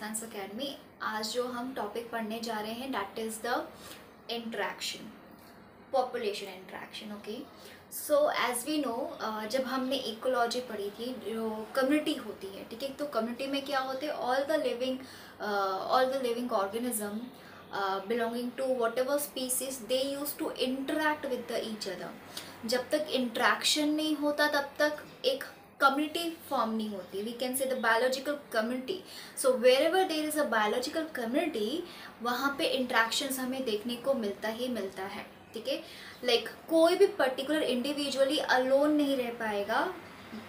Science academy. आज जो हम टॉपिक पढ़ने जा रहे हैं that is the interaction, population interaction. Okay, so as we know, जब हमने इकोलॉजी पढ़ी थी, जो कम्युनिटी होती है, ठीक है, तो कम्युनिटी में क्या होते हैं, all the living organism belonging to whatever species, they used to interact with the each other. जब तक इंट्रैक्शन नहीं होता तब तक एक कम्युनिटी फॉर्म नहीं होती. We can say the biological community. So wherever there is a biological community, वहाँ पे इंट्रैक्शंस हमें देखने को मिलता ही मिलता है. ठीक है, लाइक कोई भी पर्टिकुलर इंडिविजुअली अलोन नहीं रह पाएगा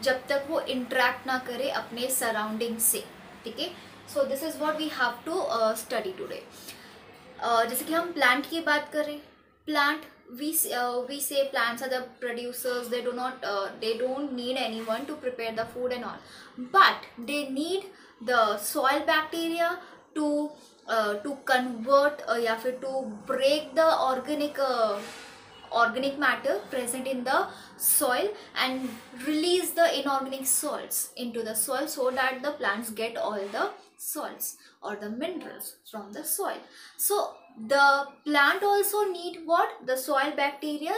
जब तक वो इंट्रैक्ट ना करे अपने सराउंडिंग से. ठीक है, so this is what we have to study today. जैसे कि हम प्लांट की बात करें, plant we say plants are the producers. They don't need anyone to prepare the food and all, but they need the soil bacteria to convert या फिर to break the organic matter present in the soil and release the inorganic salts into the soil so that the plants get all the salts or the minerals from the soil. So the plant also need what? The soil bacteria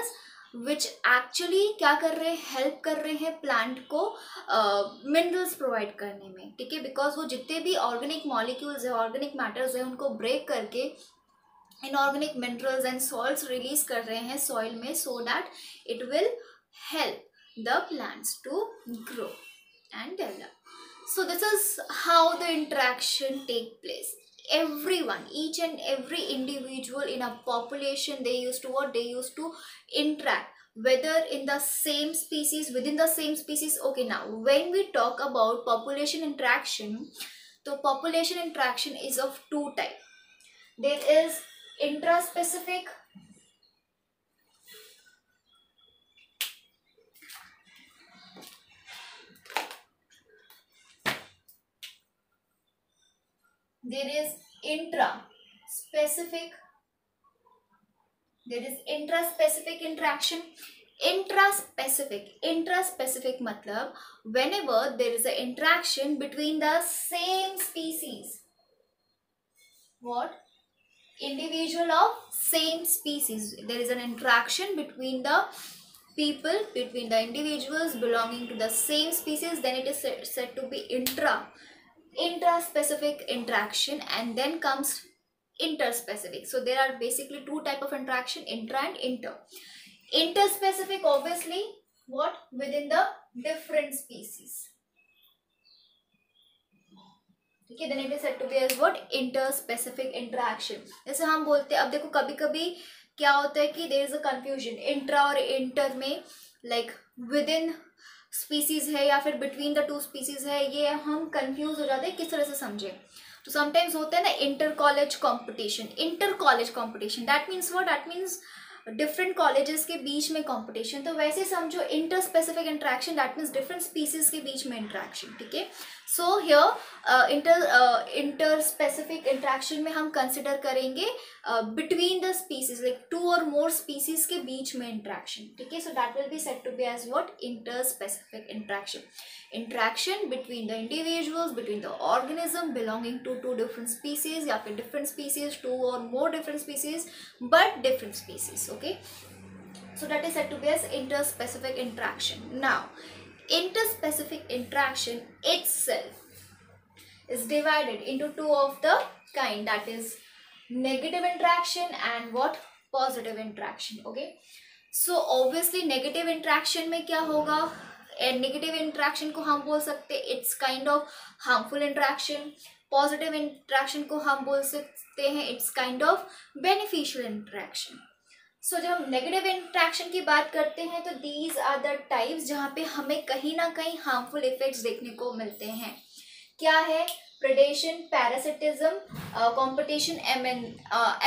which actually क्या कर रहे हैं, help कर रहे हैं plant को minerals provide करने में. ठीक है, बिकॉज वो जितने भी ऑर्गेनिक मॉलिक्यूल्स है, ऑर्गेनिक मैटर्स है, उनको ब्रेक करके inorganic minerals and salts release कर रहे हैं सॉइल में, so that it will help the plants to grow and develop. So this is how the interaction take place. Everyone, each and every individual in a population, they used to what? They used to interact, whether in the same species, within the same species. Okay, now when we talk about population interaction, so population interaction is of two types. There is intraspecific, there is intraspecific, there is intraspecific interaction. Intraspecific मतलब whenever there is an interaction between the same species, what? Individual of same species, there is an interaction between the people, between the individuals belonging to the same species, then it is said to be intraspecific interaction. And then comes interspecific. So there are basically two type of interaction, intra and inter. Interspecific, obviously what? Within the different species. ठीक है, then it is said to be as what? Interspecific interaction. जैसे हम बोलते हैं, अब देखो कभी कभी क्या होता है कि there is a confusion intra और इंटर में, like within स्पीसीज है या फिर बिटवीन द टू स्पीसीज है, ये हम कंफ्यूज हो जाते हैं किस तरह से समझे. तो समटाइम्स होता है ना inter college competition, that means what? That means different colleges के बीच में कंपटीशन. तो वैसे समझो inter specific interaction, that means different species के बीच में इंट्रैक्शन. ठीक है, so here inter specific interaction में हम कंसिडर करेंगे between the species, like two और मोर स्पीसीज के बीच में इंट्रैक्शन. ठीक है, so that will be said to be as what? Inter specific interaction. Interaction between the individuals, between the organism belonging to two different species या फिर different species, two और more different species but different species. Okay, so that is said to be as interspecific interaction. Now interspecific interaction itself is divided into two of the kind, that is negative interaction and what? Positive interaction. Okay, so obviously negative interaction में क्या होगा? Negative interaction को हम बोल सकते हैं it's kind of harmful interaction. Positive interaction को हम बोल सकते हैं it's kind of beneficial interaction. So जब हम नेगेटिव इंट्रैक्शन की बात करते हैं तो दीज आर द टाइप्स जहाँ पे हमें कहीं ना कहीं हार्मफुल इफेक्ट्स देखने को मिलते हैं. क्या है? Predation, parasitism, competition,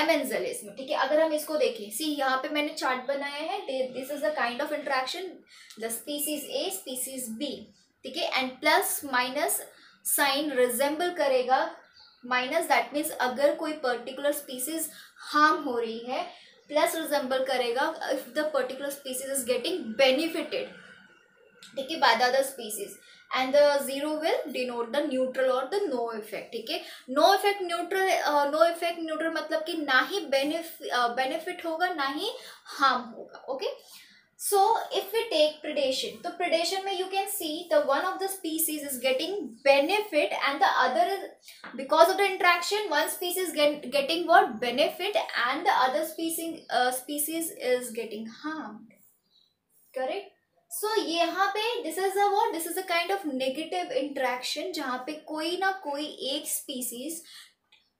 amensalism. ठीक है, अगर हम इसको देखें, सी यहाँ पे मैंने चार्ट बनाया है, this is the kind of interaction, the species A, species B. ठीक है, and plus minus sign resemble करेगा माइनस, दैट मीन्स अगर कोई पर्टिकुलर स्पीसीज हार्म हो रही है, प्लस रिजेंबल करेगा if the particular species is getting benefited, ठीक है, by the other species. And the zero will denote the neutral और द नो इफेक्ट. ठीक है, नो इफेक्ट न्यूट्रल मतलब कि ना ही बेनिफिट होगा ना ही हार्म होगा. Okay, so if we take predation, तो predation में you can see the one of the species is getting benefit and the other is, because of the interaction, one species getting what benefit and the other species is getting harmed. Correct. So यहाँ पे this is a kind of negative interaction जहाँ पे कोई ना कोई एक species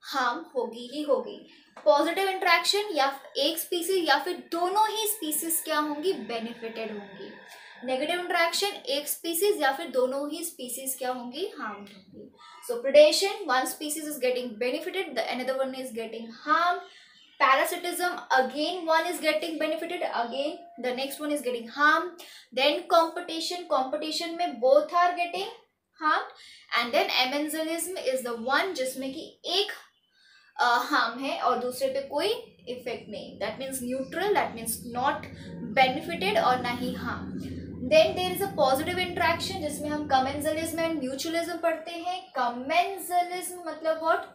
harm होगी ही होगी. पॉजिटिव इंट्रैक्शन या एक स्पीसीज या फिर दोनों ही स्पीसीज क्या होंगी, बेनिफिटेड होंगी. नेगेटिव इंट्रैक्शन एक स्पीसीज या फिर दोनों ही स्पीसीज क्या होंगी, हार्म होंगी. So predation, one species is getting benefited, the another one is getting harm. Parasitism, again one is getting benefited, again the next one is getting harmed. Then competition में both are getting harmed. And then amensalism is the one जिसमें कि एक harm है और दूसरे पे कोई effect नहीं. That means neutral, that means not benefited और ना ही harm. Then there is a positive interaction जिसमें हम कमेंजलिज्म एंड म्यूचुअलिज्म पढ़ते हैं. कमेंजलिज्म मतलब व्हाट,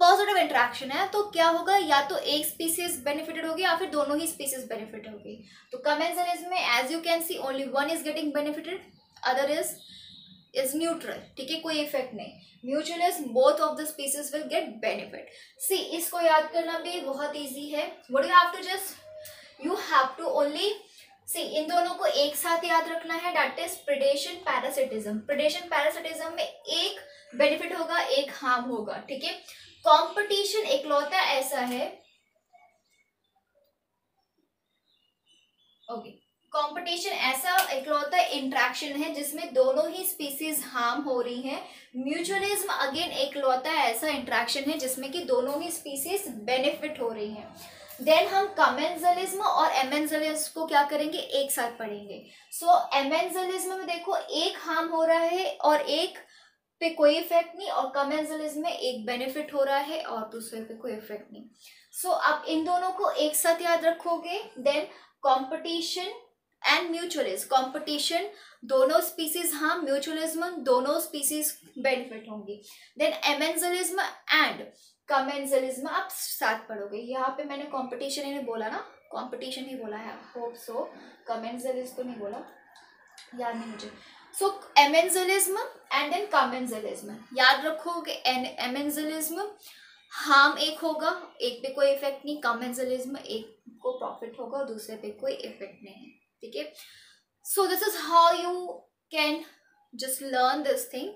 पॉजिटिव इंट्रैक्शन है तो क्या होगा, या तो एक स्पीसीज बेनिफिटेड होगी या फिर दोनों ही स्पीसीज बेनिफिट होगी. तो कमेंजलिज्म में as you can see only one is getting benefited, other is neutral. ठीक है, कोई इफेक्ट नहीं. Mutualism, both of the species will get benefit. See, इसको याद करना भी बहुत इजी है. What you have to only see, इन दोनों को एक साथ याद रखना है. That is predation parasitism. Predation parasitism में एक बेनिफिट होगा एक हार्म होगा. ठीक है, कंपटीशन इकलौता ऐसा है, ओके, कंपटीशन ऐसा इकलौता इंट्रैक्शन है जिसमें दोनों ही स्पीसीज हार्म हो रही हैं. म्यूचुअलिज्म अगेन इकलौता ऐसा इंट्रैक्शन है जिसमें कि दोनों ही स्पीसीज बेनिफिट हो रही हैं. देन हम कमेंजलिज्म और एमेंजलिज्म को क्या करेंगे, एक साथ पढ़ेंगे. सो एमेंजलिज्म में देखो एक हार्म हो रहा है और एक पे कोई इफेक्ट नहीं, और कमेंजलिज्म में एक बेनिफिट हो रहा है और दूसरे पे कोई इफेक्ट नहीं. सो आप इन दोनों को एक साथ याद रखोगे. Then competition and mutualism, competition दोनों स्पीसीज हार्म, म्यूचुअलिज्म दोनों स्पीसीज बेनिफिट होंगी. देन एमेंजलिज्म एंड कमेंजलिज्म आप साथ पढ़ोगे. यहाँ पे मैंने कॉम्पिटिशन ही नहीं बोला ना, कॉम्पिटिशन ही बोला है, होप सो. कमेंजलिज्म तो नहीं बोला, याद नहीं मुझे. सो एमेंजलिज्म एंड देन कमेंजलिज्म याद रखोगे. एमेंजलिज्म हार्म एक होगा, एक पे कोई इफेक्ट नहीं. कमेंजलिज्म एक को प्रॉफिट होगा और दूसरे पे कोई इफेक्ट नहीं है. ठीक है, so this is how you can just learn this thing.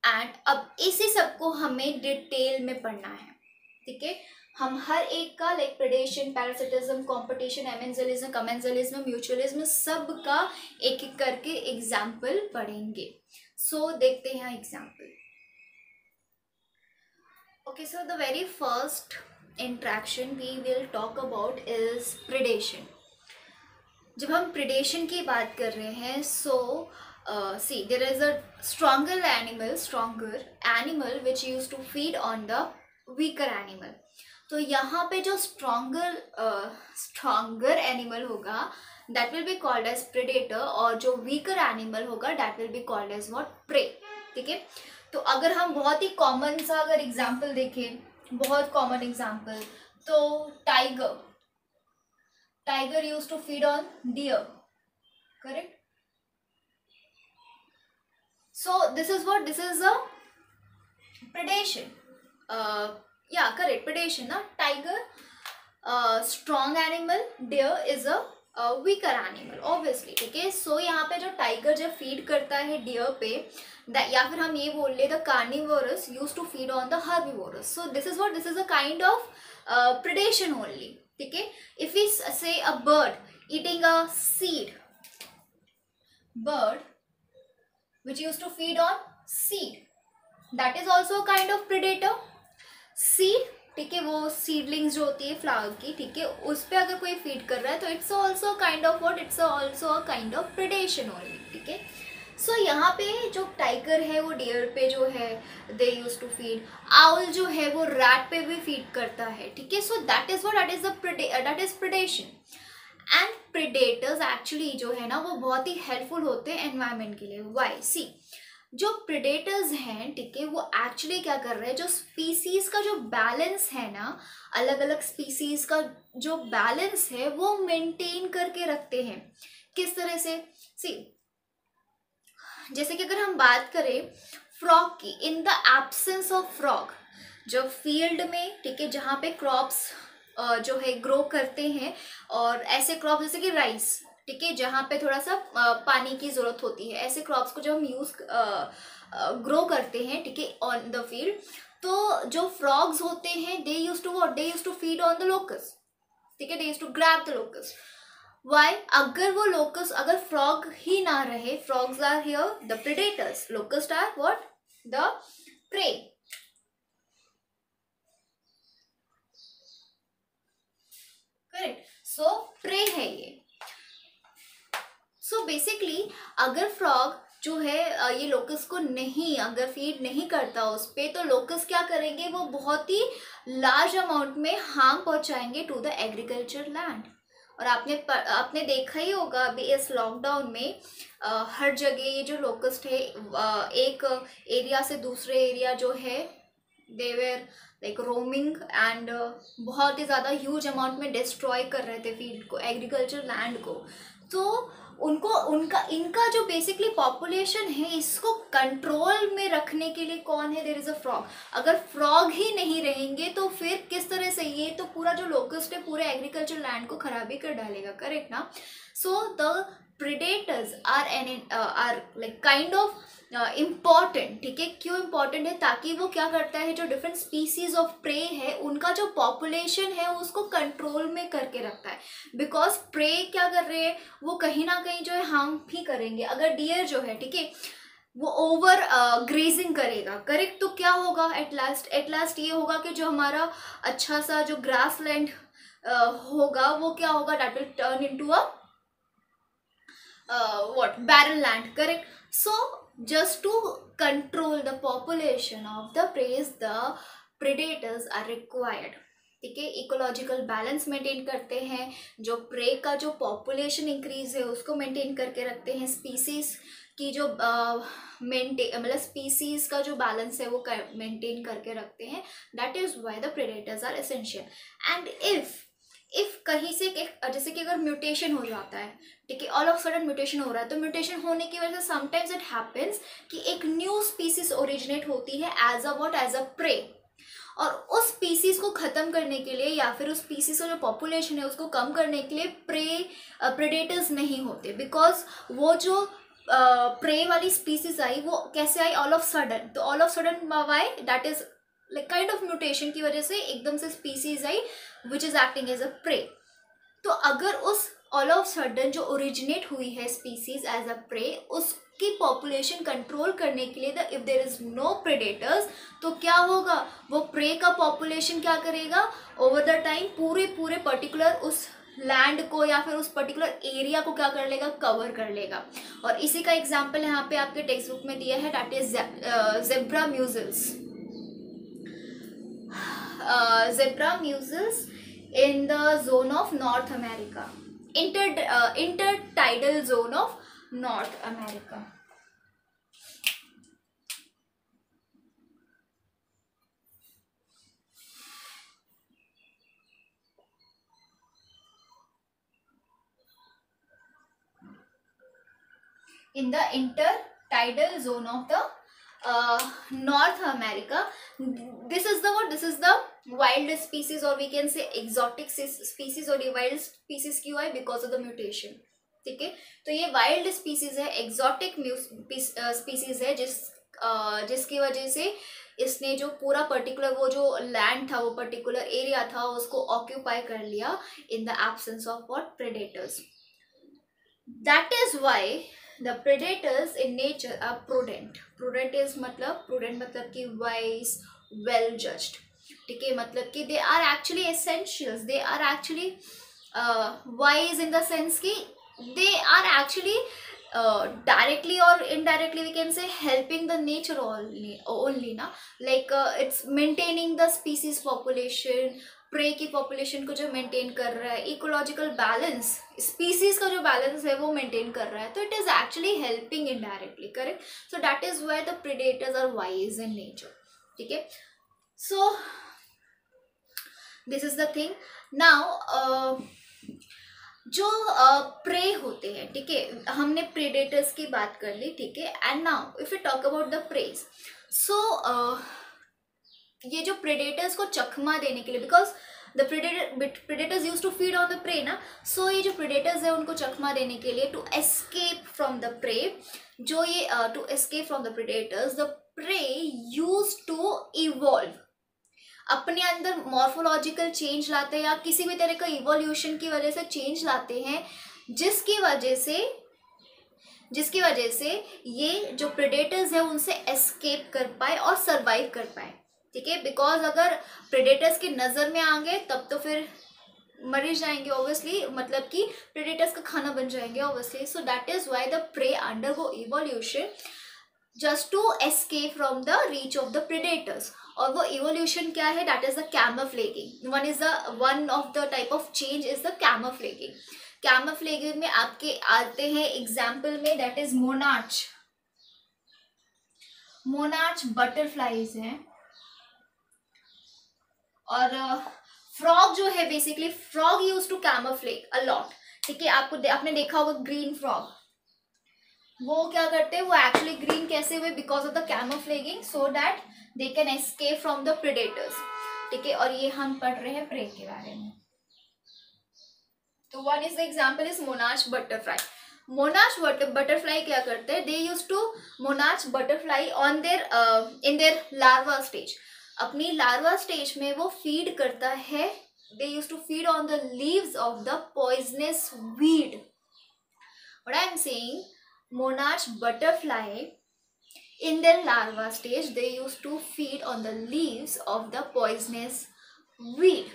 And अब इसी सबको हमें डिटेल में पढ़ना है. ठीक है, हम हर एक का like predation, parasitism, competition, amensalism, commensalism, mutualism सब का एक एक करके एग्जाम्पल पढ़ेंगे. सो देखते हैं example. Okay, so the very first interaction we will talk about is predation. जब हम प्रेडेशन की बात कर रहे हैं, सो see there is a stronger animal which used to feed on the weaker animal. तो यहाँ पे जो stronger animal होगा that will be called as predator, और जो weaker animal होगा that will be called as what, prey. ठीक है, तो अगर हम बहुत ही कॉमन सा अगर एग्जाम्पल देखें, बहुत कॉमन एग्जाम्पल, तो tiger use to feed on deer. Correct. So this is a predation. Yeah, correct, predation ना. Tiger, strong animal, deer is a weaker animal, obviously. ठीक है, so यहाँ पे जो टाइगर जब फीड करता है डियर पे, या फिर हम ये बोल ले the carnivorous use to feed on the herbivorous. So this is a kind of predation only. ठीक है, if we say a bird eating a seed, bird which used to feed on seed, that is also a kind of predator. Seed, ठीक है, वो seedlings जो होती है flower की, ठीक है, उस पर अगर कोई फीड कर रहा है तो it's also kind of what, it's also a kind of predation only. ठीक है, सो यहाँ पे जो टाइगर है वो डियर पे जो है they use to feed. Owl जो है वो रैट पे भी फीड करता है. ठीक है, so that is what, that is predation. And predators actually जो है ना वो बहुत ही हेल्पफुल होते हैं एनवायरनमेंट के लिए। वाई? सी, जो प्रेडेटर्स हैं, ठीक है, वो एक्चुअली क्या कर रहे हैं, जो स्पीसीज का जो बैलेंस है ना, अलग अलग स्पीसीज का जो बैलेंस है वो मेंटेन करके रखते हैं। किस तरह से? सी, जैसे कि अगर हम बात करें फ्रॉग की, in the absence of frog, जो फील्ड में, ठीक है, जहाँ पे क्रॉप्स जो है ग्रो करते हैं, और ऐसे क्रॉप जैसे कि राइस, ठीक है, जहाँ पे थोड़ा सा पानी की जरूरत होती है, ऐसे क्रॉप्स को जब हम यूज ग्रो करते हैं, ठीक है, ऑन द फील्ड, तो जो फ्रॉग्स होते हैं they use to what, they use to feed on the locust, ठीक है, they use to grab the locust. Why? अगर वो लोकस, अगर फ्रॉग ही ना रहे, frogs are here the predators, locust are what, the prey. Correct, so prey है ये। सो बेसिकली अगर फ्रॉग जो है ये लोकस को नहीं, अगर फीड नहीं करता उस पे, तो लोकस क्या करेंगे, वो बहुत ही लार्ज अमाउंट में हार्म पहुंचाएंगे टू द एग्रीकल्चर लैंड। और आपने देखा ही होगा अभी इस लॉकडाउन में हर जगह ये जो लोकस्ट है एक एरिया से दूसरे एरिया जो है they were like roaming and बहुत ही ज़्यादा ह्यूज अमाउंट में डिस्ट्रॉय कर रहे थे फील्ड को, एग्रीकल्चर लैंड को। तो उनको इनका जो बेसिकली पॉपुलेशन है, इसको कंट्रोल में रखने के लिए कौन है, देयर इज अ फ्रॉग। अगर फ्रॉग ही नहीं रहेंगे तो फिर किस तरह से, ये तो पूरा जो लोकस्ट है पूरे एग्रीकल्चर लैंड को खराबी कर डालेगा। करेक्ट ना? So the predators are like kind of important, ठीक है। क्यों इम्पॉर्टेंट है? ताकि वो क्या करता है, जो डिफरेंट स्पीसीज ऑफ प्रे है उनका जो पॉपुलेशन है उसको कंट्रोल में करके रखता है। बिकॉज प्रे क्या कर रहे हैं, वो कहीं ना कहीं जो है हार्म भी करेंगे। अगर डियर जो है, ठीक है, वो ओवर ग्रेजिंग करेगा, करेक्ट, तो क्या होगा एट लास्ट ये होगा कि जो हमारा अच्छा सा जो ग्रास लैंड होगा वो क्या होगा, that will turn into a barren land, correct? So just to control the population of the prey, the predators are required, ठीक है। इकोलॉजिकल बैलेंस मेंटेन करते हैं, जो प्रे का जो पॉपुलेशन इंक्रीज है उसको मेंटेन करके रखते हैं, स्पीसीज की जो मतलब स्पीसीज का जो बैलेंस है वो मेंटेन करके रखते हैं। That is why the predators are essential. And if कहीं से जैसे कि अगर म्यूटेशन हो जाता है, ठीक है, ऑल ऑफ सडन म्यूटेशन हो रहा है, तो म्यूटेशन होने की वजह से समटाइम्स इट हैपेंस कि एक न्यू स्पीसीज ओरिजिनेट होती है as a what, as a prey. और उस स्पीसीज को खत्म करने के लिए या फिर उस स्पीसीज का जो पॉपुलेशन है उसको कम करने के लिए प्रेडेटर्स नहीं होते। बिकॉज वो जो प्रे वाली स्पीसीज आई वो कैसे आई, ऑल ऑफ सडन। तो all of sudden why, that is like kind of mutation की वजह से एकदम से स्पीसीज आई which is acting as a prey. तो अगर उस ऑल ऑफ सडन जो ओरिजिनेट हुई है स्पीसीज एज अ प्रे, उसकी पॉपुलेशन कंट्रोल करने के लिए if there is no predators, तो क्या होगा, वो प्रे का पॉपुलेशन क्या करेगा, ओवर द टाइम पूरे पर्टिकुलर उस लैंड को या फिर उस पर्टिकुलर एरिया को क्या कर लेगा, कवर कर लेगा। और इसी का एग्जाम्पल यहाँ पे आपके टेक्स्ट बुक में दिया है, that is zebra mussels. Zebra mussels in the zone of North America, intertidal zone of North America. In the intertidal zone of the North America, this is the wild species, or we can say exotic species, और ये wild species क्यों है, because of the mutation, ठीक है। तो ये wild species है, exotic species है, जिसकी वजह से इसने जो पूरा पर्टिकुलर वो जो लैंड था, वो पर्टिकुलर एरिया था, उसको ऑक्यूपाई कर लिया in the absence of what, predators. That is why the predators in nature are prudent. Prudent मतलब कि wise, well judged, ठीक है, मतलब कि they are actually essentials, they are actually wise in the sense कि they are actually directly or indirectly we can say helping the nature only na, like it's maintaining the species population, prey की population को जो maintain कर रहा है, ecological balance, species का जो balance है वो मेंटेन कर रहा है, तो it is actually helping indirectly, correct. So that is why the predators are wise in nature. ठीक है. So this is the thing. Now जो प्रे होते हैं, ठीक है, हमने प्रेडेटर्स की बात कर ली. ठीक है. And now if you talk about the preys, so ये जो प्रेडेटर्स को चकमा देने के लिए, because the predators use to feed on the prey ना, सो ये जो प्रेडेटर्स है उनको चकमा देने के लिए, to escape from the prey, जो ये to escape from the predators, the prey use to evolve, अपने अंदर मॉर्फोलॉजिकल चेंज लाते हैं या किसी भी तरह का इवोल्यूशन की वजह से चेंज लाते हैं, जिसकी वजह से ये जो प्रेडेटर्स है उनसे एस्केप कर पाए और सरवाइव कर पाए. ठीक है. बिकॉज अगर प्रेडेटर्स की नज़र में आ गए तब तो फिर मर ही जाएंगे ऑब्वियसली, मतलब कि प्रेडेटर्स का खाना बन जाएंगे obviously. So that is why the prey undergo evolution just to escape from the reach of the predators. और वो इवोल्यूशन क्या है? That is the camouflaging. One of the type of change is the camouflaging. Camouflaging में आपके आते हैं example में, that is monarch. Monarch butterflies हैं. और फ्रॉग जो है, basically frog use to camouflage a lot. ठीक है. आपने देखा होगा ग्रीन फ्रॉग, वो क्या करते हैं, वो एक्चुअली ग्रीन कैसे हुए? Because of the camouflaging, so that they can escape from the predators. ठीक है. और ये हम पढ़ रहे हैं प्रे के बारे में. तो one is the example is monarch butterfly. Monarch butterfly क्या करते हैं? They use to monarch butterfly on their in their larva stage. अपनी लार्वा स्टेज में वो फीड करता है. They use to feed on the leaves of the poisonous weed. What I am saying, monarch butterfly in their larva stage they used to feed on the leaves of the poisonous weed,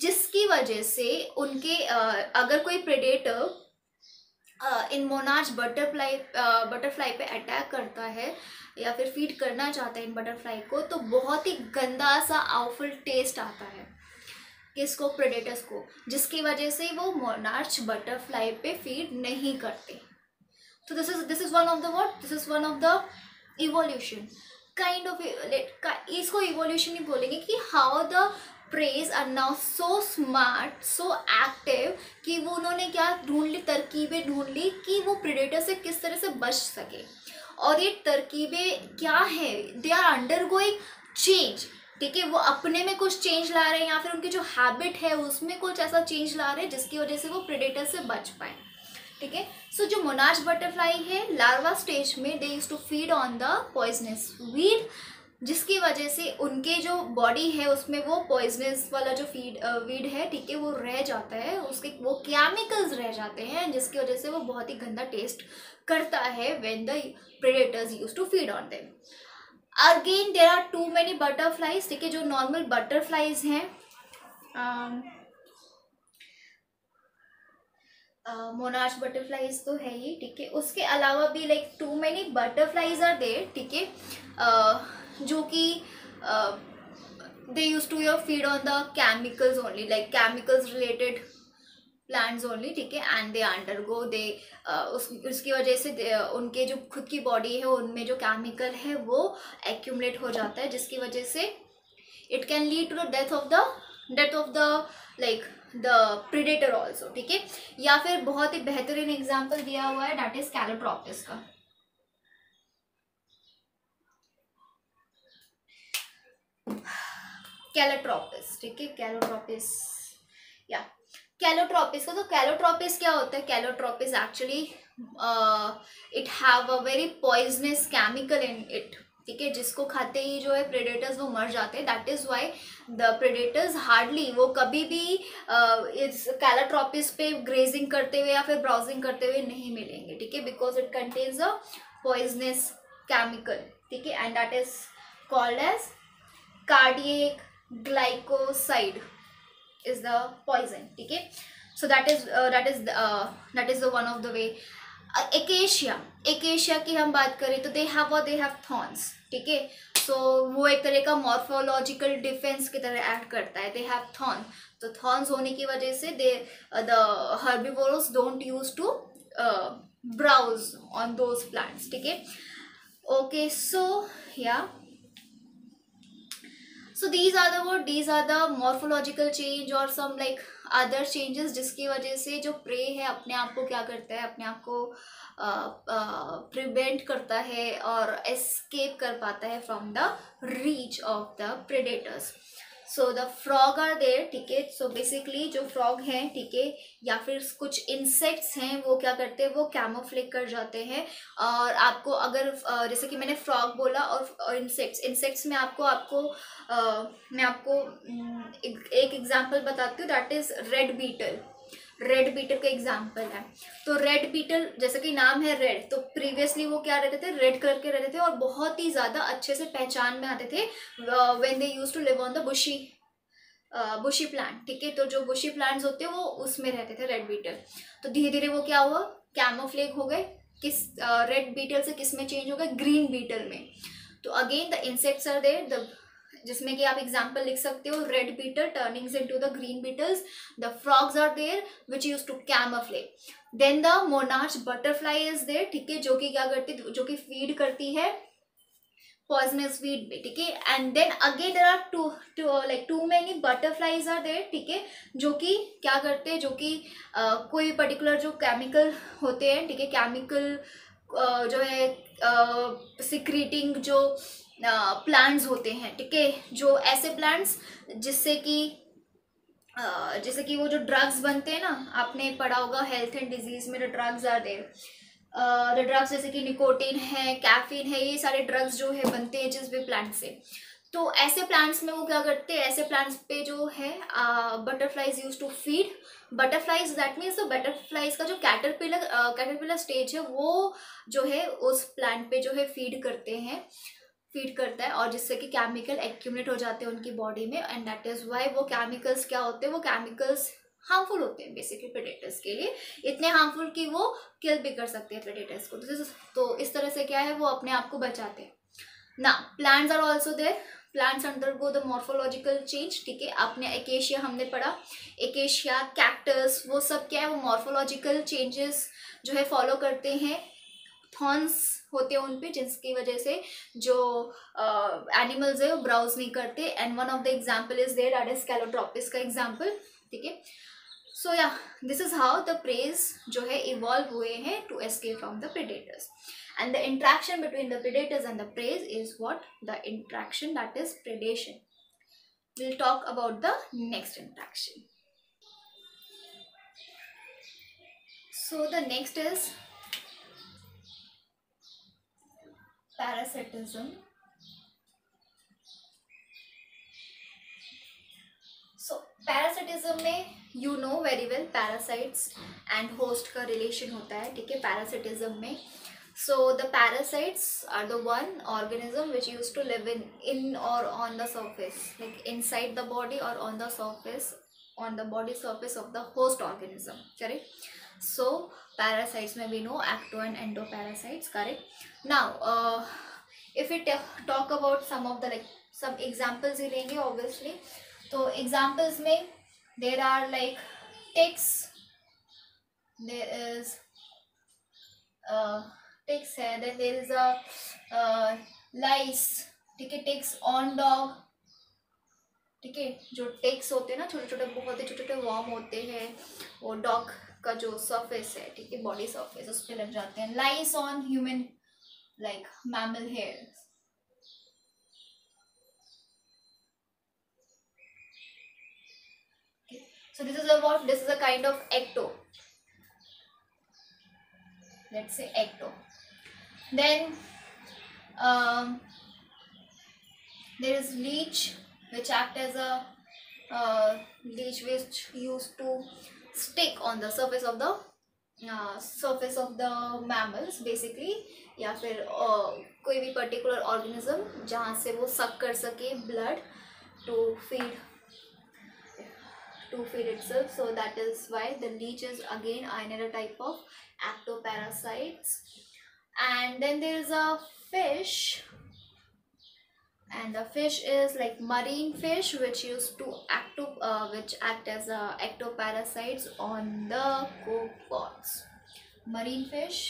जिसकी वजह से उनके अगर कोई predator इन monarch butterfly पे attack करता है या फिर फीड करना चाहता है इन बटरफ्लाई को, तो बहुत ही गंदा सा आउफुल टेस्ट आता है किसको? प्रेडेटर्स को, जिसकी वजह से वो मोनार्च बटरफ्लाई पे फीड नहीं करते. So this is one of the what? This is one of the evolution kind of. इसको evolution ही बोलेंगे कि how the preys are now so smart, so active कि वो उन्होंने क्या तरकीबें ढूंढ ली कि वो predator से किस तरह से बच सके. और ये तरकीबें क्या है? They are undergoing change. ठीक है. वो अपने में कुछ चेंज ला रहे हैं या फिर उनकी जो हैबिट है उसमें कुछ ऐसा चेंज ला रहे हैं जिसकी वजह से वो प्रेडेटर से बच पाए. ठीक है. सो जो मोनार्च बटरफ्लाई है लार्वा स्टेज में they use to feed on the poisonous weed, जिसकी वजह से उनके जो बॉडी है उसमें वो पॉइजनस वाला जो वीड है, ठीक है, वो रह जाता है, उसके वो केमिकल्स रह जाते हैं, जिसकी वजह से वो बहुत ही गंदा टेस्ट करता है when the predators use to feed on them. Again there are too many butterflies. ठीक है. जो नॉर्मल बटरफ्लाईज हैं, मोनार्च बटरफ्लाईज तो है ही. ठीक है. उसके अलावा भी like too many butterflies are there. ठीक है. जो कि they use to your feed on the chemicals only, like chemicals related plants only. ठीक है. एंड दे अंडरगो उसकी वजह से उनके जो खुद की बॉडी है उनमें जो केमिकल है वो एक्यूमुलेट हो जाता है, जिसकी वजह से it can lead to the death of the like the predator also. ठीक है. या फिर बहुत ही बेहतरीन एग्जाम्पल दिया हुआ है, दैट इज कैलोट्रॉपिस का. कैलोट्रॉपिस. ठीक है. कैलोट्रॉपिस या कैलोट्रॉपिस का, तो कैलोट्रॉपिस क्या होता है? Calotropis actually it have a very poisonous chemical in it. ठीक है. जिसको खाते ही जो है प्रेडेटर्स वो मर जाते हैं. That is why the predators hardly वो कभी भी इस कैलोट्रॉपिस पे ग्रेजिंग करते हुए या फिर ब्राउजिंग करते हुए नहीं मिलेंगे. ठीक है. Because it contains a poisonous chemical. ठीक है. And that is called as cardiac glycoside is the poison. ठीक है. So that is the one of the way. Acacia की हम बात करें तो they have thorns. ठीक है। सो वो एक तरह का मॉर्फोलॉजिकल डिफेंस की तरह एक्ट करता है। दे हैव थॉर्न, तो थॉर्न्स होने की वजह से they the herbivorous don't use to browse on those plants, ठीक है। ओके, सो या so these are the morphological change or some like other changes जिसकी वजह से जो प्रे है अपने आप को क्या करता है, अपने आप को प्रिवेंट करता है और एस्केप कर पाता है from the reach of the predators. So the frog are there, ठीक है। सो बेसिकली जो फ्रॉग हैं, ठीक है, या फिर कुछ इंसेक्ट्स हैं, वो क्या करते हैं, वो कैमोफ्लेज कर जाते हैं। और आपको अगर जैसे कि मैंने फ्रॉग बोला और इंसेक्ट्स में आपको आपको मैं आपको एक एग्जांपल बताती हूँ, that is red beetle. Red beetle का एग्जाम्पल है। तो रेड बीटल जैसे कि नाम है रेड, तो प्रीवियसली वो क्या रहते थे, रेड कलर के रहते थे और बहुत ही ज्यादा अच्छे से पहचान में आते थे when they used to live on the bushy plant, ठीक है। तो जो बुशी प्लांट्स होते हैं वो उसमें रहते थे रेड बीटल। तो धीरे धीरे वो क्या हुआ, कैमोफ्लेज हो गए, किस रेड बीटल से किस में चेंज हो गए, ग्रीन बीटल में। तो again the insects are there, the जिसमें कि आप एग्जाम्पल लिख सकते हो, red beetle turning into the green beetles, the frogs are there which use to camouflage. Then the monarch butterfly is there, ठीक है, जो कि क्या करती है, जो कि फीड करती है पॉइजनस वीड में, ठीक है। And then again there are too many butterflies are there, ठीक है, जो कि क्या करते हैं, जो कि कोई पर्टिकुलर जो केमिकल होते हैं, ठीक है, केमिकल जो है सिक्रीटिंग जो प्लांट्स होते हैं, ठीक है, जो ऐसे प्लांट्स जिससे कि वो जो ड्रग्स बनते हैं ना, आपने पढ़ा होगा हेल्थ एंड डिजीज में, the drugs are there, the drugs जैसे कि निकोटीन है, कैफीन है, ये सारे ड्रग्स जो है बनते हैं जिस भी प्लांट से। तो ऐसे प्लांट्स में वो क्या करते हैं, ऐसे प्लांट्स पे जो है butterflies use to feed. Butterflies that means the butterflies का जो कैटरपिलर स्टेज है वो जो है उस प्लांट पे जो है फीड करता है और जिससे कि केमिकल एक्यूमुलेट हो जाते हैं उनकी बॉडी में। एंड दैट इज वाई वो केमिकल्स क्या होते हैं, वो केमिकल्स हार्मफुल होते हैं बेसिकली प्रेडेटर्स के लिए, इतने हार्मफुल कि वो किल भी कर सकते हैं प्रेडेटर्स को। तो इस तरह से क्या है, वो अपने आप को बचाते हैं ना। Plants are also there, plants undergo the morphological change, ठीक है। आपने एकेशिया हमने पढ़ा, एकेशिया, कैक्टस, वो सब क्या है, वो मॉर्फोलॉजिकल चेंजेस जो है फॉलो करते हैं। थॉर्न्स होते हैं उन पे, जिसकी वजह से जो एनिमल्स है वो ब्राउज नहीं करते। And one of the example is there, that is calotropis का एग्जाम्पल, ठीक है। सो या this is how the preys जो है इवॉल्व हुए हैं to escape from the predators. And the interaction between the predators and the preys is what, the interaction, that is predation. we'll talk about the next interaction. So the next is parasitism. So parasitism में you know very well parasites and host का relation होता है, ठीक है, parasitism में. So the parasites are the one organism which used to live in or on the surface, like inside the body or on the surface, on the body surface of the host organism, correct? So parasites में we know ecto and endoparasites, correct? Now if we talk about some of the like some examples ही लेंगे obviously. तो examples में there are like ticks, there is ticks है, then there is a lice, ठीक है, ticks on dog, ठीक है, जो ticks होते हैं ना, छोटे छोटे बहुत ही छोटे छोटे वर्म होते हैं, वो डॉग का जो सरफेस है, ठीक है, बॉडी सरफेस, उस पर लग जाते हैं. Lice on human like mammal hair. So this is a what? This is a kind of ecto. Let's say ecto. Then there is leech, which act as a leech which used to stick on the surface of the mammals basically, या फिर कोई भी particular organism जहाँ से वो सक कर सके blood to feed itself. So that is why the leech is again another type of ectoparasites. And then there is a fish And the fish is like marine fish, which used to which act as ectoparasites on the copepods. Marine fish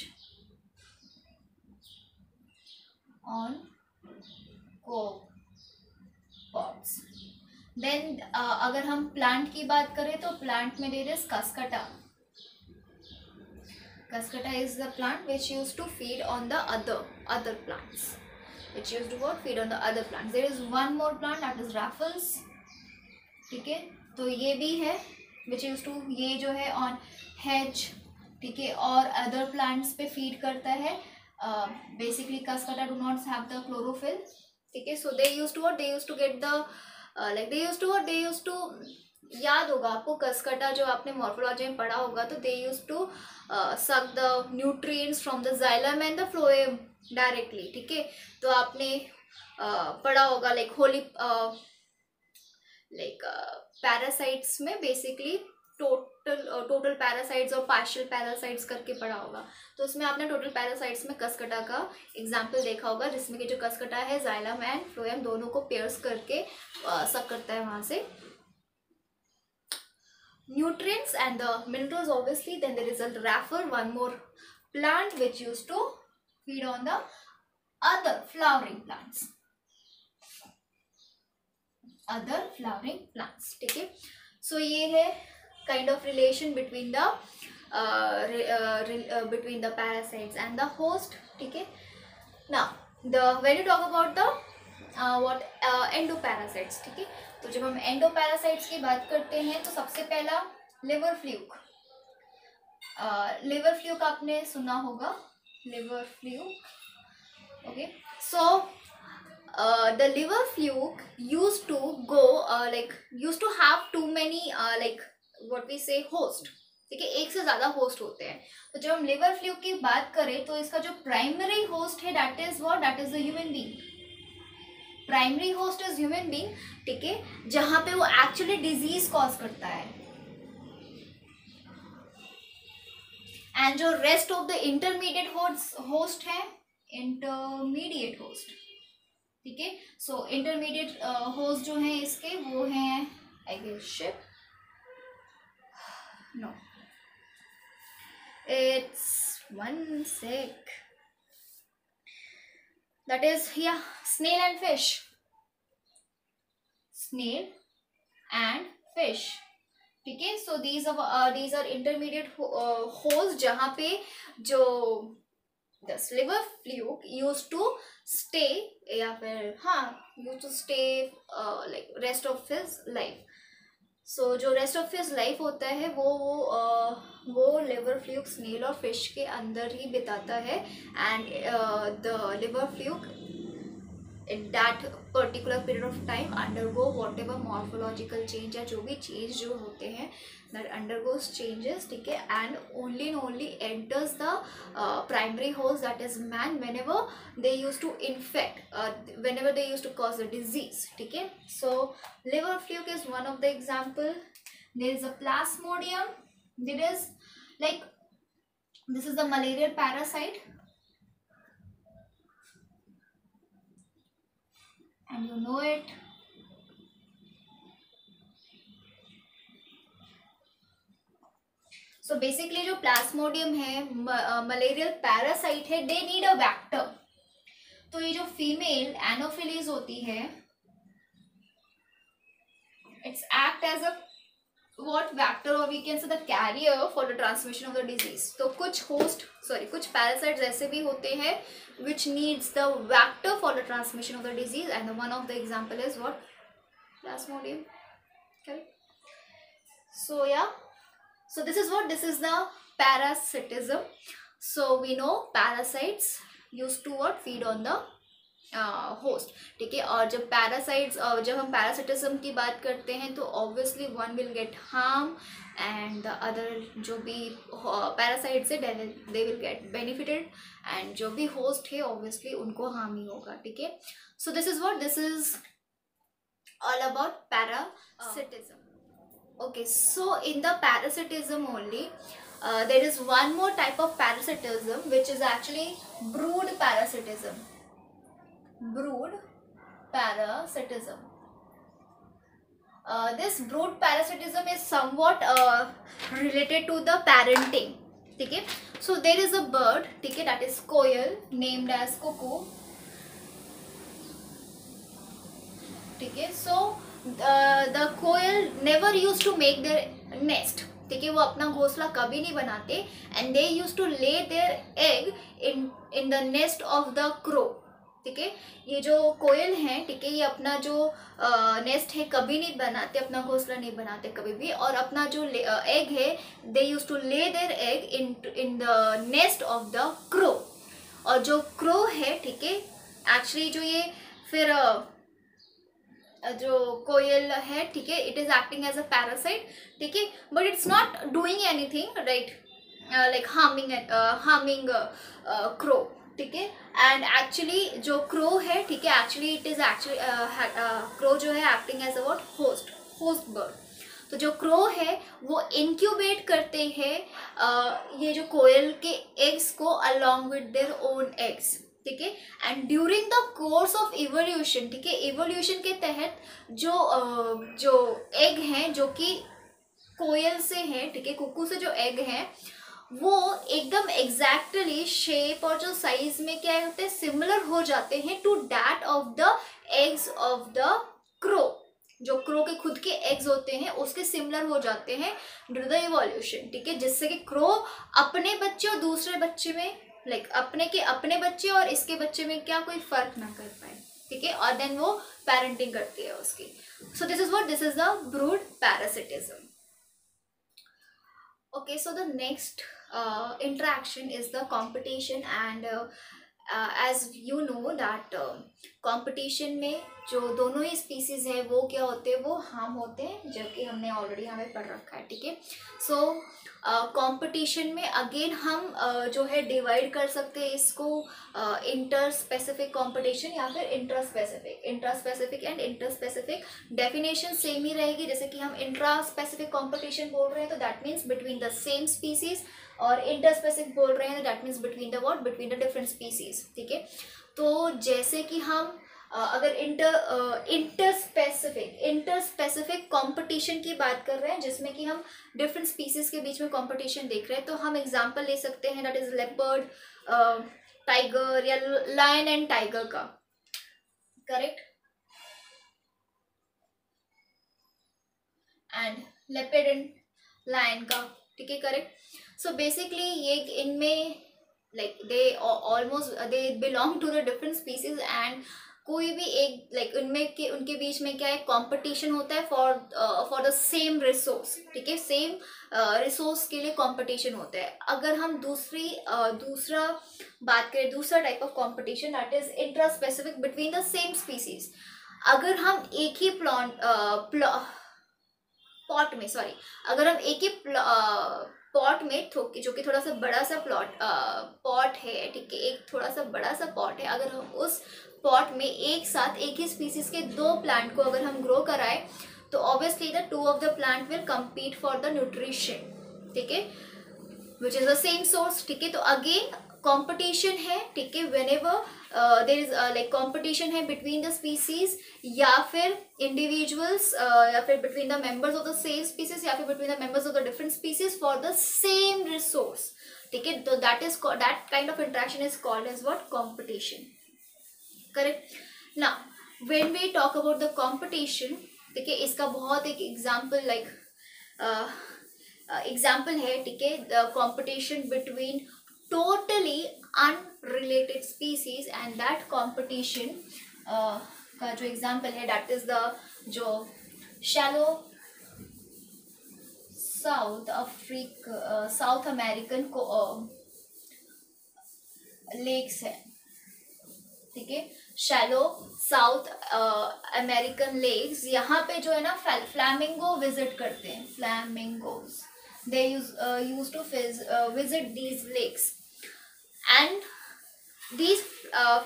on copepods. Then अगर हम plant की बात करें तो plant में there is cuscuta. Cascata is the plant which used to feed on the other plants. Which used to what? Feed on the other plants. There is one more plant that is Raffles. ठीक है, तो ये भी है which used to, ये जो है on hedge, ठीक है, और other plants पे feed करता है. Basically Cascata do not have the chlorophyll. ठीक है, so they used to what? They used to get the they used to याद होगा आपको कसकटा, जो आपने मॉर्फोलॉजी में पढ़ा होगा, तो they use to suck the nutrients from the xylem and the phloem directly. ठीक है, तो आपने पढ़ा होगा लाइक होली लाइक पैरासाइट्स में बेसिकली टोटल पैरासाइट्स और पार्शियल पैरासाइट्स करके पढ़ा होगा. तो उसमें आपने टोटल पैरासाइट्स में कसकटा का एग्जाम्पल देखा होगा, जिसमें कि जो कसकटा है जाइलम एंड फ्लोएम दोनों को पेयर्स करके सक करता है वहां से nutrients and the minerals obviously. Then there is a raffer, one more plant which used to feed on the other flowering plants. ठीक है, so ये है kind of relation between the between the parasites and the host. ठीक है, now when you talk about the endoparasites. ठीक है, तो जब हम एंडोपैरासाइट्स की बात करते हैं तो सबसे पहला लिवर फ्लूक. लिवर फ्लूक आपने सुना होगा, liver fluke. Okay, so the liver fluke used to go used to have two many what we say host. ठीक है, एक से ज्यादा होस्ट होते हैं. तो जब हम लिवर फ्लूक की बात करें तो इसका जो प्राइमरी होस्ट है that is the human being. Primary host is human being. ठीक है, जहां पे वो एक्चुअली डिजीज कॉज करता है. एंड जो rest of the intermediate host है, इंटरमीडिएट होस्ट. ठीक है, सो इंटरमीडिएट होस्ट जो है इसके वो हैं I guess sheep, no it's one sec, that is snail and fish. Snail and fish. ठीक है, so these are intermediate hosts जहाँ पे जो the liver fluke used to stay या फिर used to stay like rest of his life. So जो rest of his life होता है वो लिवर फ्लूक स्नेल और फिश के अंदर ही बिताता है. And the liver fluke in that particular period of time undergo whatever morphological change या जो भी change जो होते हैं that undergoes changes. ठीक है, and only enters the primary host, that is man, whenever they used to infect, whenever they used to cause a disease. ठीक है, so liver fluke is one of the example. There is a plasmodium. There is like this is the malarial parasite. And you know it. So basically जो Plasmodium है malarial parasite है, they need a vector. तो ये जो female Anopheles होती है, it's act as a what vector or we can say the carrier for the transmission of the disease. तो कुछ parasites ऐसे भी होते हैं which needs the vector for the transmission of the disease, and one of the example is what? Plasmodium. Okay. So yeah, so this is the parasitism. So we know parasites used to what? Feed on the host. ठीक है, और जब हम parasitism की बात करते हैं तो obviously one will get harm and the other जो भी पैरासाइट्स है they will get benefited, and जो भी होस्ट है ऑब्वियसली उनको हार्म ही होगा. ठीक है, so this is all about parasitism. Okay, so in the parasitism only there is one more type of parasitism which is actually brood parasitism. Brood parasitism. This brood parasitism is somewhat related to the parenting. ठीक है, so there is a bird, ठीक है, that is coil, named as cuckoo. ठीक है, so the coil never used to make their nest. ठीक है, वो अपना घोंसला कभी नहीं बनाते, and they used to lay their egg in the nest of the crow. ठीक है, ये जो कोयल हैं, ठीक है, ये अपना जो नेस्ट है कभी नहीं बनाते, अपना घोंसला नहीं बनाते कभी भी, और अपना जो एग है they use to lay their egg in the nest of the crow. और जो क्रो है, ठीक है, एक्चुअली जो ये फिर जो कोयल है, ठीक है, it is acting as a parasite. ठीक है, but it's not doing anything, right, like harming crow. ठीक है, एंड एक्चुअली जो क्रो है, ठीक है, actually it is actually crow जो है acting as a what, host bird. तो जो क्रो है वो इंक्यूबेट करते हैं ये जो कोयल के एग्स को along with their own eggs. ठीक है, and during the course of evolution, ठीक है, इवोल्यूशन के तहत जो एग हैं जो कि कोयल से हैं, ठीक है, कुकू से जो एग हैं वो एकदम एग्जैक्टली शेप और जो साइज में क्या होते हैं, सिमिलर हो जाते हैं to that of the eggs of the crow. जो क्रो के खुद के एग्स होते हैं उसके सिमिलर हो जाते हैं ड्यू टू द इवोल्यूशन. ठीक है, जिससे कि क्रो अपने बच्चे और दूसरे बच्चे में, लाइक अपने बच्चे और इसके बच्चे में क्या कोई फर्क ना कर पाए. ठीक है, और देन वो पेरेंटिंग करती है उसकी. सो this is the brood parasitism. Okay, so the next interaction is the competition, and as you know that competition में जो दोनों ही species है वो क्या होते हैं, वो हार्म होते हैं, जो कि हमने ऑलरेडी हमें पढ़ रखा है. ठीक है, सो कंपटीशन में अगेन हम जो है डिवाइड कर सकते हैं इसको इंटर स्पेसिफिक कंपटीशन या फिर intraspecific and interspecific. Definition same ही रहेगी. जैसे कि हम इंट्रा स्पेसिफिक कंपटीशन बोल रहे हैं तो that means between the same species, और इंटर स्पेसिफिक बोल रहे हैं तो that means between the different species. ठीक है, तो जैसे कि हम अगर इंटर स्पेसिफिक कंपटीशन की बात कर रहे हैं जिसमें कि हम डिफरेंट स्पीसीज के बीच में कंपटीशन देख रहे हैं, तो हम एग्जांपल ले सकते हैं दैट इज लेपर्ड, टाइगर या लायन एंड टाइगर का. Correct, and leopard and lion का. ठीक है, करेक्ट. सो बेसिकली ये इनमें like they belong to the different species, and कोई भी एक लाइक उनके बीच में क्या है, कंपटीशन होता है फॉर द सेम रिसोर्स. ठीक है, सेम रिसोर्स के लिए कंपटीशन होता है. अगर हम दूसरा बात करें, दूसरा type of competition that is intra specific between the same species. अगर हम एक ही पॉट में जो कि थोड़ा सा बड़ा सा पॉट है, ठीक है, एक थोड़ा सा बड़ा सा पॉट है, अगर हम उस पॉट में एक साथ एक ही स्पीसीज के दो प्लांट को अगर हम ग्रो कराएं तो obviously the two of the plant will compete for the nutrition. ठीक है, which is the same source. ठीक है, तो अगेन कंपटीशन है. ठीक है, whenever there is like competition है बिटवीन द स्पीसीज या फिर इंडिविजुअल्स या फिर between the members of the same species या फिर between the members of the different species for the same resource. ठीक है, तो that kind of interaction is called as what, competition. Correct. Now when we talk about the competition, ठीक है, इसका बहुत एक एग्जांपल एग्जाम्पल है. ठीक है, the competition between totally unrelated species, and that competition का जो एग्जाम्पल है दैट इज द जो शैलो साउथ अमेरिकन लेक्स है. ठीक है, शैलो साउथ अमेरिकन लेक्स, यहाँ पे जो है ना फ्लैमिंगो विजिट करते हैं. Flamingos they used to visit these lakes, and these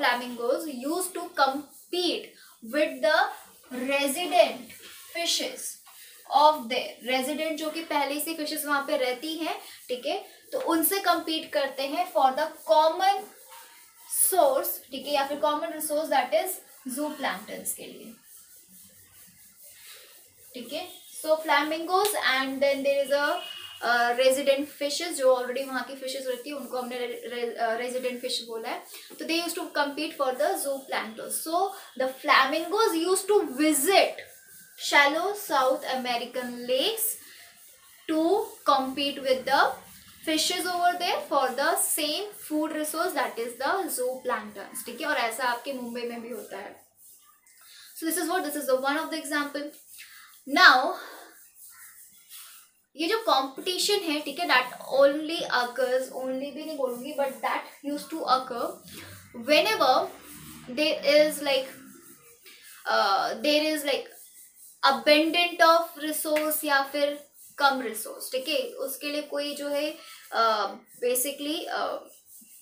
flamingos used to compete with the resident fishes of there. resident जो कि पहले से फिशेस वहाँ पे रहती हैं. ठीक है, तो उनसे compete करते हैं for the common source. ठीक है, या फिर common resource that is zooplanktons के लिए, ठीक है। So flamingos and then there is a resident fishes, जो ऑलरेडी वहाँ की फिशेज रहती है उनको हमने रेजिडेंट फिश बोला है। तो they use to compete for the zooplankton. So the flamingos use to visit shallow South American lakes to compete with the fishes over there for the same food resource, that is the zooplankton, ठीक है। और ऐसा आपके मुंबई में भी होता है। So this is the one of the example. Now ये जो कंपटीशन है, ठीक है, दैट ओनली अकर्स, ओनली भी नहीं बोलूंगी but that use to occur whenever there is like abundant of resource या फिर कम रिसोर्स, ठीक है। उसके लिए कोई जो है बेसिकली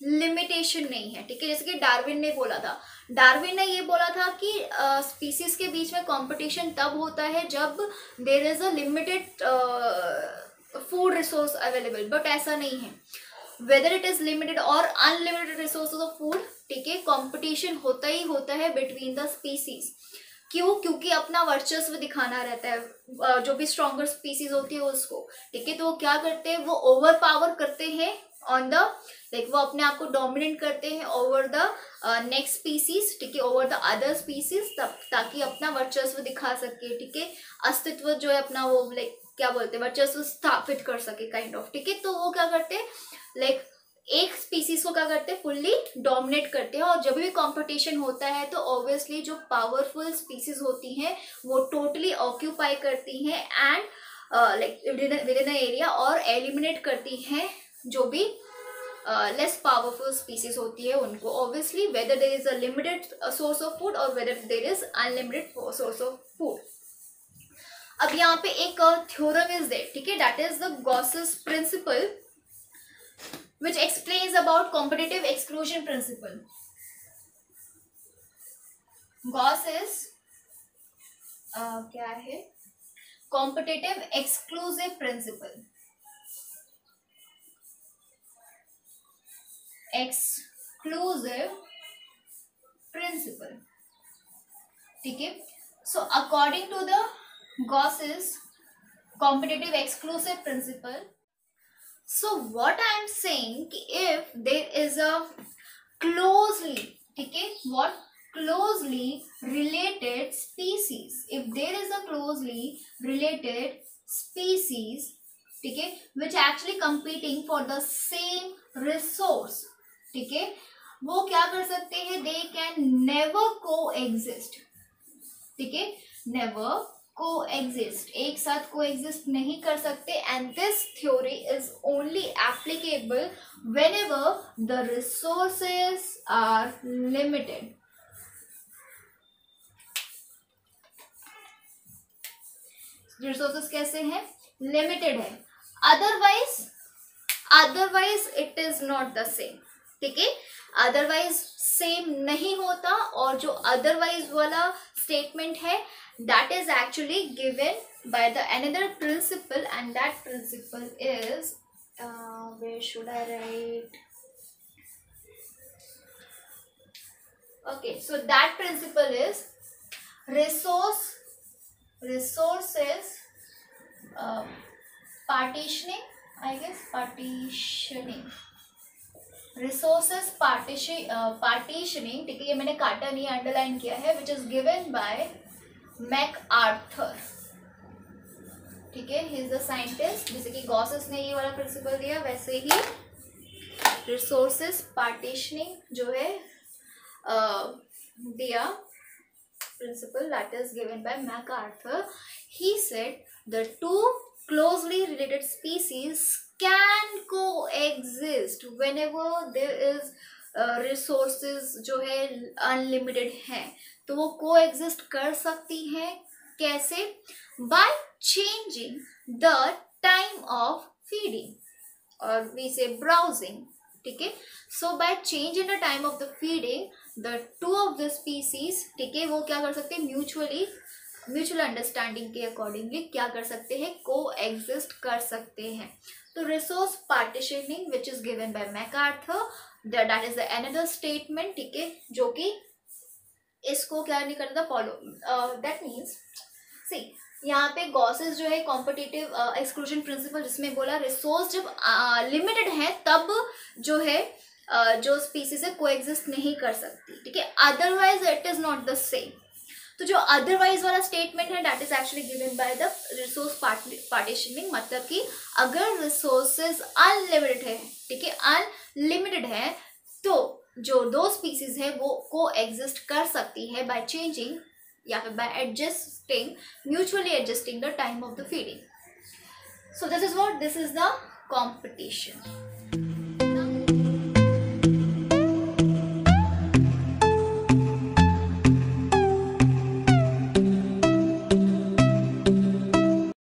लिमिटेशन नहीं है, ठीक है। जैसे कि डार्विन ने बोला था, डार्विन ने ये बोला था कि स्पीसीज के बीच में कंपटीशन तब होता है जब there is a limited food resource available, but ऐसा नहीं है। वेदर इट इज लिमिटेड और अनलिमिटेड रिसोर्सेज ऑफ फूड, ठीक है, कंपटीशन होता ही होता है बिटवीन द स्पीसीज। क्यों? क्योंकि अपना वर्चस्व दिखाना रहता है जो भी स्ट्रॉन्गर स्पीसीज होती है उसको, ठीक है। तो वो क्या करते हैं, वो ओवर पावर करते हैं ऑन द लाइक, वो अपने आप को डोमिनेट करते हैं ओवर द नेक्स्ट स्पीसीज, ठीक है, ओवर द अदर स्पीसीज, ताकि अपना वर्चस्व दिखा सके, ठीक है, अस्तित्व जो है अपना वो लाइक क्या बोलते हैं, वर्चस्व स्थापित कर सके काइंड ऑफ, ठीक है। तो वो क्या करते हैं, लाइक एक स्पीसीज को क्या करते हैं, फुल्ली डोमिनेट करते हैं। और जब भी कंपटीशन होता है तो ऑब्वियसली जो पावरफुल स्पीसीज होती हैं वो टोटली ऑक्यूपाई करती हैं and like with in area, और एलिमिनेट करती हैं जो भी लेस पावरफुल स्पीसीज होती है उनको, obviously whether there is a limited source of food और whether there is unlimited source of food. अब यहाँ पे एक थ्योरम इज देयर, ठीक है, that is the Gause's principle which explains about competitive exclusion principle. Gauss is क्या है, competitive exclusive principle, exclusive principle, ठीक है। So according to the Gauss's competitive exclusive principle, so what I am saying, if there is a closely, ठीक है, what closely related species, if there is a closely related species, ठीक है, which actually competing for the same resource, ठीक है, वो क्या कर सकते हैं, they can never coexist, ठीक है, never coexist, एक साथ coexist नहीं कर सकते। and this theory is only applicable whenever the resources are limited, resources कैसे हैं, limited है, otherwise it is not the same, ठीक है, अदरवाइज सेम नहीं होता। और जो अदरवाइज वाला स्टेटमेंट है that is actually given by the another principle, and that principle is where should I write, okay, so that principle is resources partitioning, I guess, partitioning, resources partitioning, ठीक है, ये मैंने काटा नहीं, अंडरलाइन किया है, which is given by MacArthur, ठीक है, ही इज द साइंटिस्ट। जैसे कि गॉसेस ने ये वाला प्रिंसिपल दिया, वैसे ही रिसोर्सेस पार्टीशनिंग जो है दिया principle, that is given by MacArthur. He said the two closely related species can coexist whenever there is resources जो है अनलिमिटेड हैं, तो वो कोएग्जिस्ट कर सकती हैं। कैसे? By changing the time of feeding और वी से ब्राउजिंग, ठीक है। So by change in the time of the feeding the two of the species, ठीक है, वो क्या कर सकते हैं, म्यूचुअल अंडरस्टैंडिंग के अकॉर्डिंगली क्या कर सकते हैं, कोएग्जिस्ट कर सकते हैं। तो resource partitioning which is given by MacArthur, that is the another statement, ठीक है, जो कि इसको क्या नहीं करता फॉलो, दैट मीन्स सी यहाँ पे गॉसेस जो है कॉम्पिटिटिव एक्सक्लूजन प्रिंसिपल जिसमें बोला रिसोर्स जब लिमिटेड है तब जो है जो स्पीसीज है कोएग्जिस्ट नहीं कर सकती, ठीक है, otherwise it is not the same. तो जो अदरवाइज वाला स्टेटमेंट है that is actually given by the resource partitioning, मतलब कि अगर रिसोर्सेज अनलिमिटेड है, ठीक है, अनलिमिटेड है, तो जो दो स्पीसीज है वो को एग्जिस्ट कर सकती है बाय चेंजिंग या फिर bye adjusting, mutually adjusting the time of the feeding. So this is what, this is the competition.